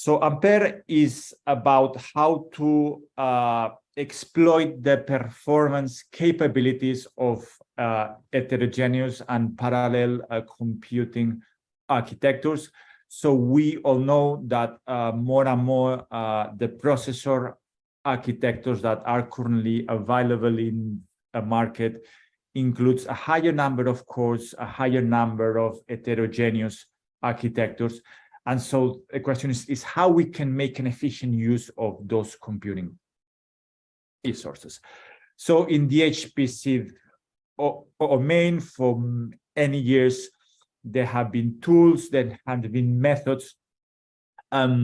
So Ampere is about how to exploit the performance capabilities of heterogeneous and parallel computing architectures. So we all know that more and more the processor architectures that are currently available in a market includes a higher number of cores, a higher number of heterogeneous architectures. And so the question is how we can make an efficient use of those computing resources. So in the HPC domain, for many years, there have been tools, there have been methods that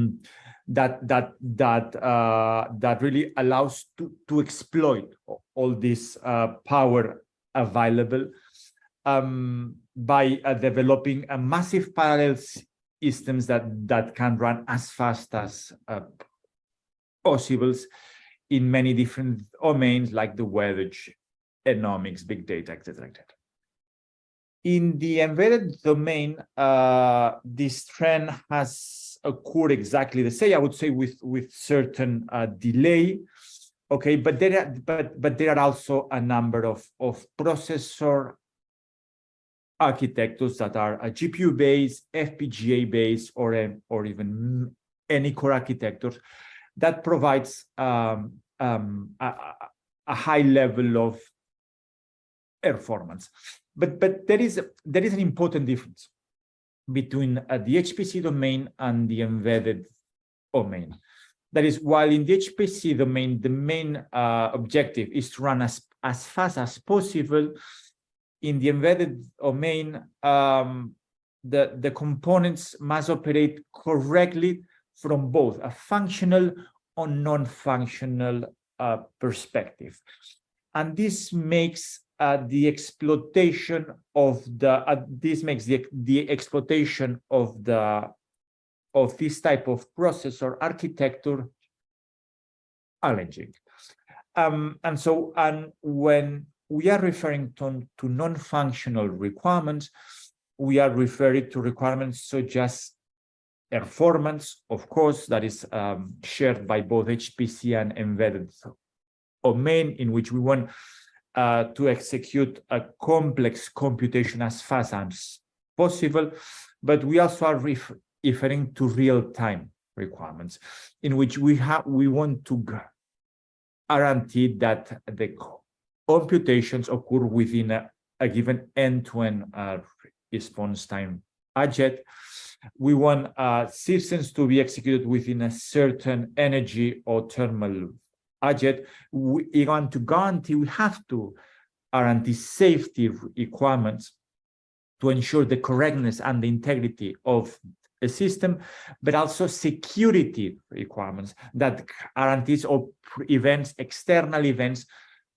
really allows to exploit all this power available by developing a massive parallel systems that can run as fast as possible in many different domains like the weather, economics, big data, etc. like that. In the embedded domain, this trend has occurred exactly the same, I would say, with certain delay. Okay, but there are also a number of processor architectures that are GPU-based, FPGA-based, or even any core architectures that provides a high level of performance. But there is an important difference between the HPC domain and the embedded domain. That is, while in the HPC domain, the main objective is to run as fast as possible, in the embedded domain, the components must operate correctly from both a functional or non-functional perspective. And this makes the exploitation of the exploitation of this type of processor architecture challenging. And when we are referring to non-functional requirements, we are referring to requirements such as performance, of course, that is shared by both HPC and embedded domain, in which we want to execute a complex computation as fast as possible. But we also are referring to real-time requirements, in which we want to guarantee that the computations occur within a given end-to-end response time budget. We want systems to be executed within a certain energy or thermal budget. We want to guarantee, we have to guarantee safety requirements to ensure the correctness and the integrity of a system, but also security requirements that guarantees or prevents external events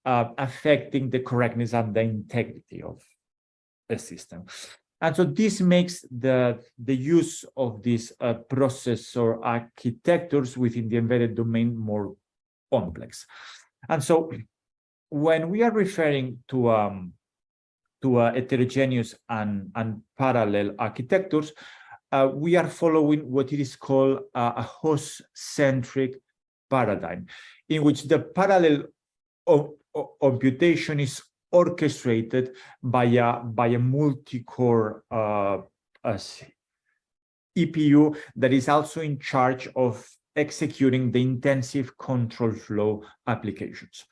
affecting the correctness and the integrity of the system. And so this makes the use of these processor architectures within the embedded domain more complex. And so when we are referring to heterogeneous and parallel architectures, we are following what it is called a host-centric paradigm, in which the parallel computation is orchestrated by a multi-core EPU that is also in charge of executing the intensive control flow applications.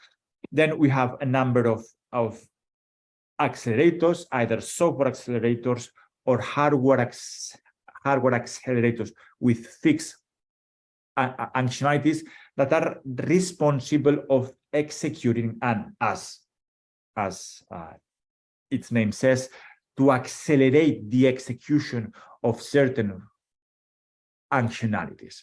Then we have a number of accelerators, either software accelerators or hardware accelerators with fixed functionalities that are responsible of executing, and as its name says, to accelerate the execution of certain functionalities.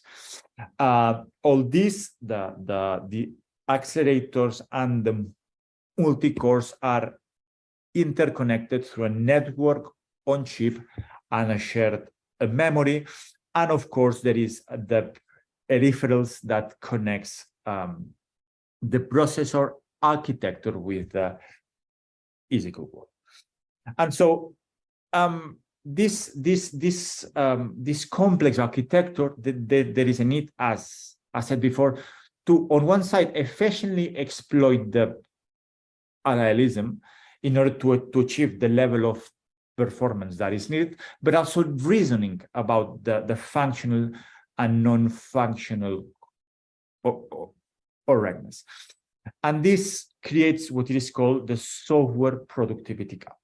All these, the accelerators and the multi-cores are interconnected through a network on chip and a shared memory. And of course, there is the peripherals that connects the processor architecture with the physical world. And so this complex architecture, there is a need, as I said before, to on one side efficiently exploit the parallelism in order to achieve the level of performance that is needed, but also reasoning about the functional and non-functional correctness. And this creates what is called the software productivity gap.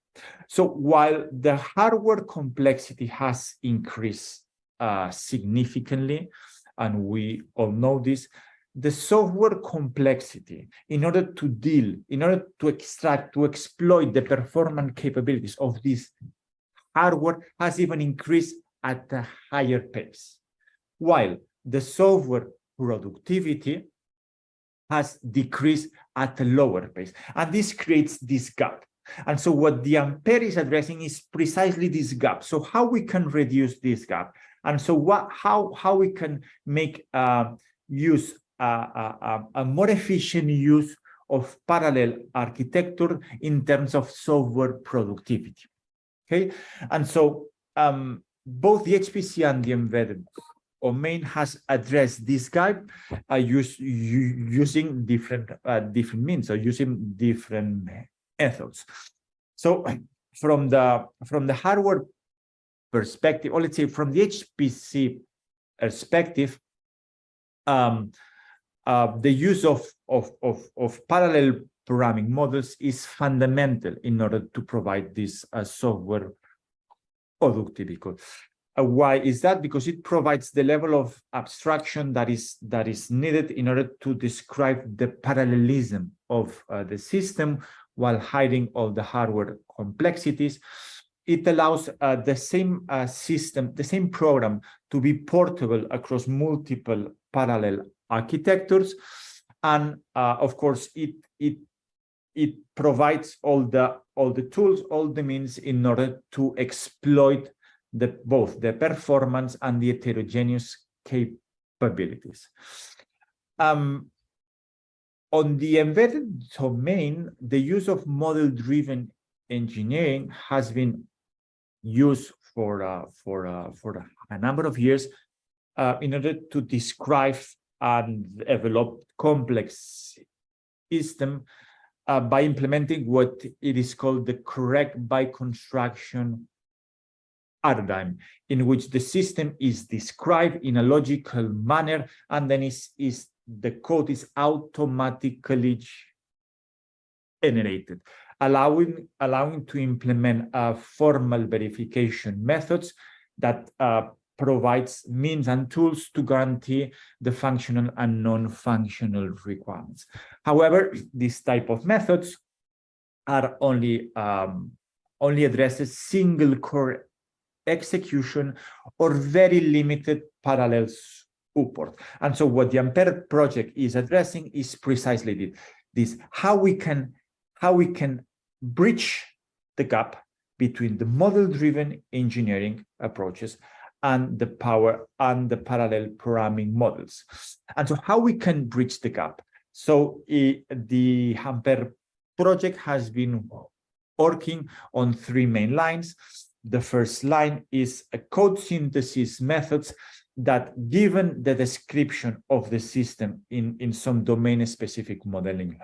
So while the hardware complexity has increased significantly, and we all know this, the software complexity, in order to extract, to exploit the performance capabilities of this hardware, has even increased at a higher pace, while the software productivity has decreased at a lower pace. And this creates this gap. And so what the Ampere is addressing is precisely this gap. So how we can reduce this gap? And so how we can make use a more efficient use of parallel architecture in terms of software productivity. Okay, and so both the HPC and the embedded domain has addressed this gap using different means, or using different methods. So from the hardware perspective, or let's say from the HPC perspective, the use of parallel programming models is fundamental in order to provide this software productivity. Why is that? Because it provides the level of abstraction that is needed in order to describe the parallelism of the system while hiding all the hardware complexities. It allows the same system, the same program, to be portable across multiple parallel architectures, and of course it provides all the tools, all the means in order to exploit both the performance and the heterogeneous capabilities. On the embedded domain, the use of model-driven engineering has been used for a number of years in order to describe and develop complex system by implementing what it is called the correct by construction paradigm, in which the system is described in a logical manner, and then the code is automatically generated, allowing to implement formal verification methods that provides means and tools to guarantee the functional and non-functional requirements. However, this type of methods are only addresses single core execution or very limited parallel support. And so what the Ampere project is addressing is precisely this, how we can bridge the gap between the model-driven engineering approaches and the parallel programming models. And so how we can bridge the gap. So the Ampere project has been working on three main lines. The first line is a code synthesis methods that, given the description of the system in some domain-specific modeling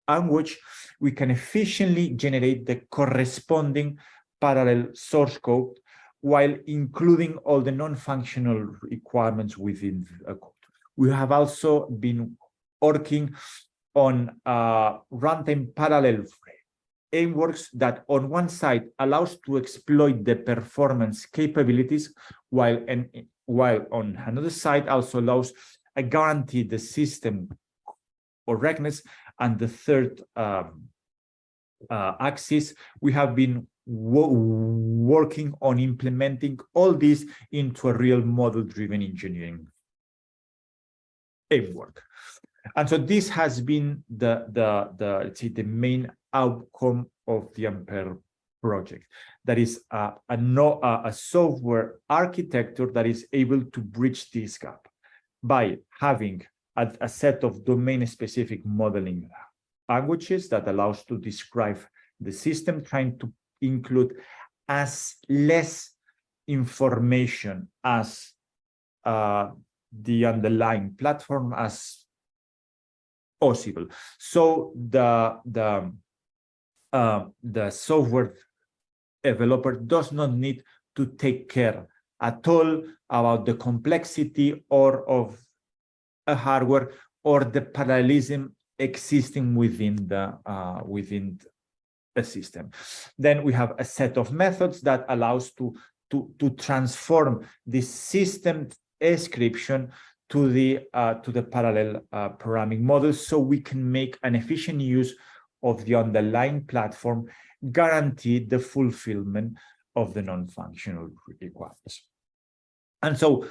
language, we can efficiently generate the corresponding parallel source code while including all the non-functional requirements within a code. We have also been working on runtime parallel frameworks that on one side allows to exploit the performance capabilities, while on another side also allows a guarantee the system correctness. And the third axis, we have been working on implementing all this into a real model-driven engineering framework. And so this has been let's say the main outcome of the Ampere project. That is a software architecture that is able to bridge this gap by having a set of domain-specific modeling languages that allows to describe the system, trying to include as less information as the underlying platform as possible. So the software developer does not need to take care at all about the complexity or of a hardware or the parallelism existing within the system. Then we have a set of methods that allows to transform the system description to the parallel programming model, so we can make an efficient use of the underlying platform, guarantee the fulfillment of the non-functional requirements. And so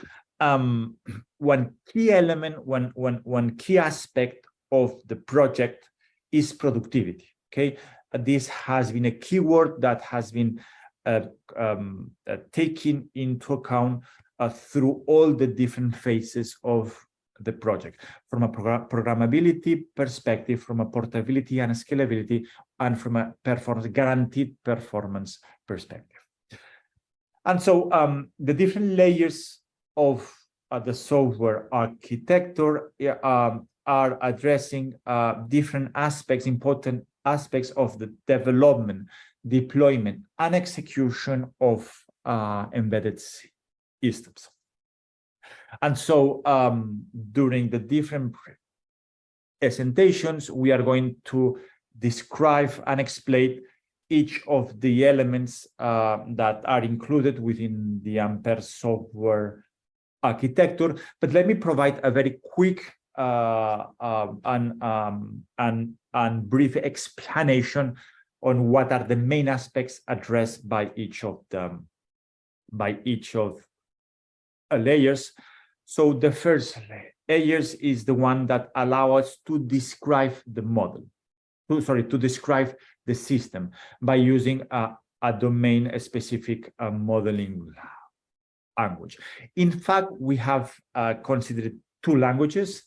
one key element, one key aspect of the project is productivity. Okay, this has been a keyword that has been taken into account through all the different phases of the project, from a programmability perspective, from a portability and scalability, and from a guaranteed performance perspective. And so the different layers of the software architecture are addressing different aspects, important aspects of the development, deployment, and execution of embedded systems. And so during the different presentations, we are going to describe and explain each of the elements that are included within the Ampere software architecture. But let me provide a very quick and brief explanation on what are the main aspects addressed by each of them, by each of layers. So the first layers is the one that allows us to describe the model, to describe the system by using a domain-specific modeling language. In fact, we have considered two languages,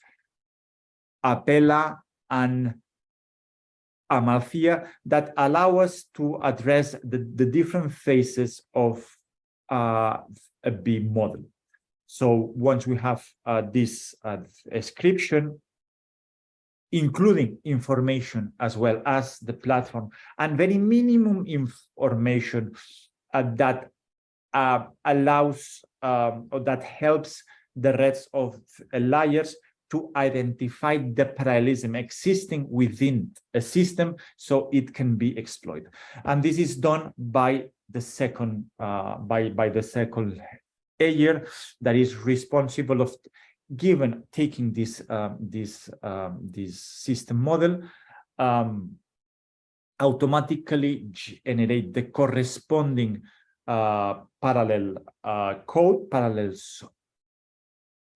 Apella and Amalthea, that allow us to address the different phases of a B model. So once we have this description, including information as well as the platform, and very minimum information that allows or that helps the rest of layers to identify the parallelism existing within a system so it can be exploited. And this is done by the second layer that is responsible of taking this system model, automatically generate the corresponding parallel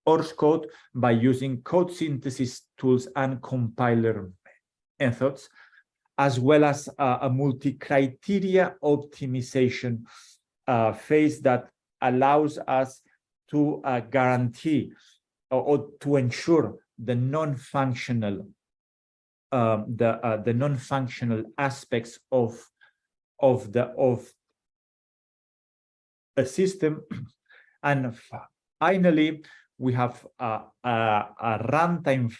source code by using code synthesis tools and compiler methods, as well as a multi-criteria optimization phase that allows us to guarantee or to ensure the non-functional non-functional aspects of a system. And finally, we have a runtime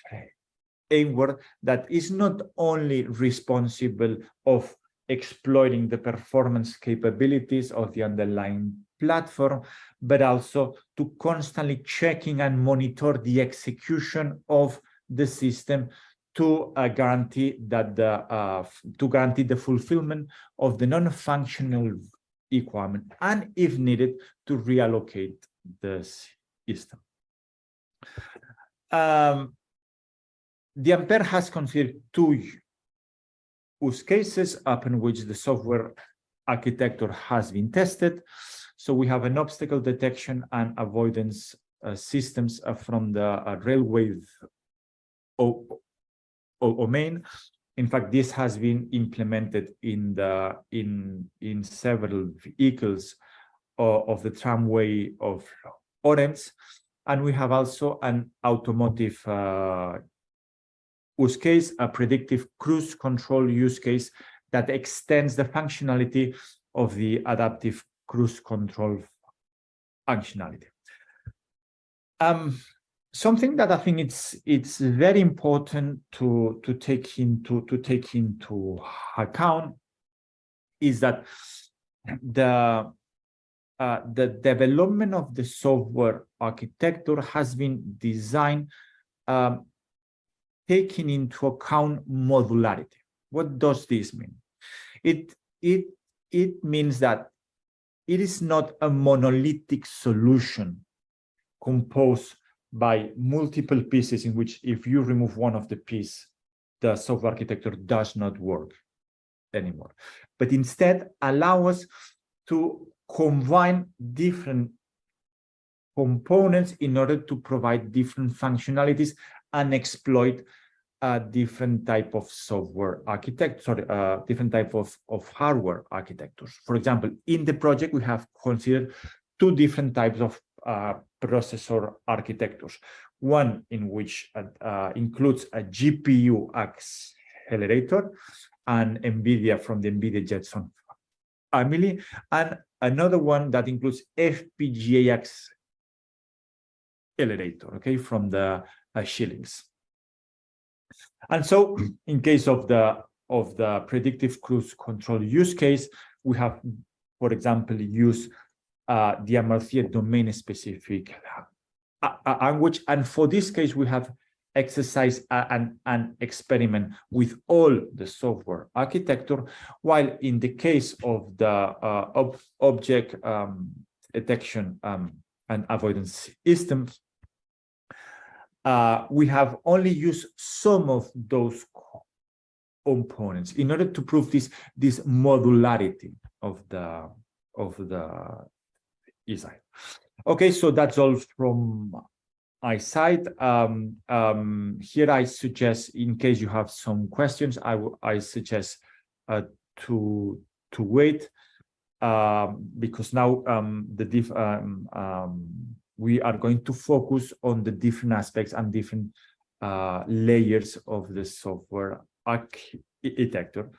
framework that is not only responsible of exploiting the performance capabilities of the underlying platform, but also to constantly checking and monitor the execution of the system to guarantee that the fulfillment of the non-functional requirement, and if needed, to reallocate the system. The Ampere has considered two use cases upon which the software architecture has been tested. So we have an obstacle detection and avoidance systems from the railway domain. In fact, this has been implemented in several vehicles of the tramway of Orange. And we have also an automotive use case, a predictive cruise control use case that extends the functionality of the adaptive cruise control functionality. Something that I think it's very important to take into account is that the development of the software architecture has been designed taking into account modularity. What does this mean? It means that it is not a monolithic solution composed by multiple pieces in which if you remove one of the pieces, the software architecture does not work anymore. But instead allow us to combine different components in order to provide different functionalities and exploit different type of software architecture, different type of hardware architectures. For example, in the project, we have considered two different types of processor architectures. One in which includes a GPU accelerator and NVIDIA from the NVIDIA Jetson family, and another one that includes FPGA accelerator, okay, from the Xilinx. And so, in case of the predictive cruise control use case, we have, for example, used the Amartya domain-specific language, and for this case, we have exercised an experiment with all the software architecture, while in the case of the object detection and avoidance systems, we have only used some of those components in order to prove this modularity of the design. Okay, so that's all from my side. Here I suggest, in case you have some questions, I suggest to wait because now we are going to focus on the different aspects and different layers of the software architecture.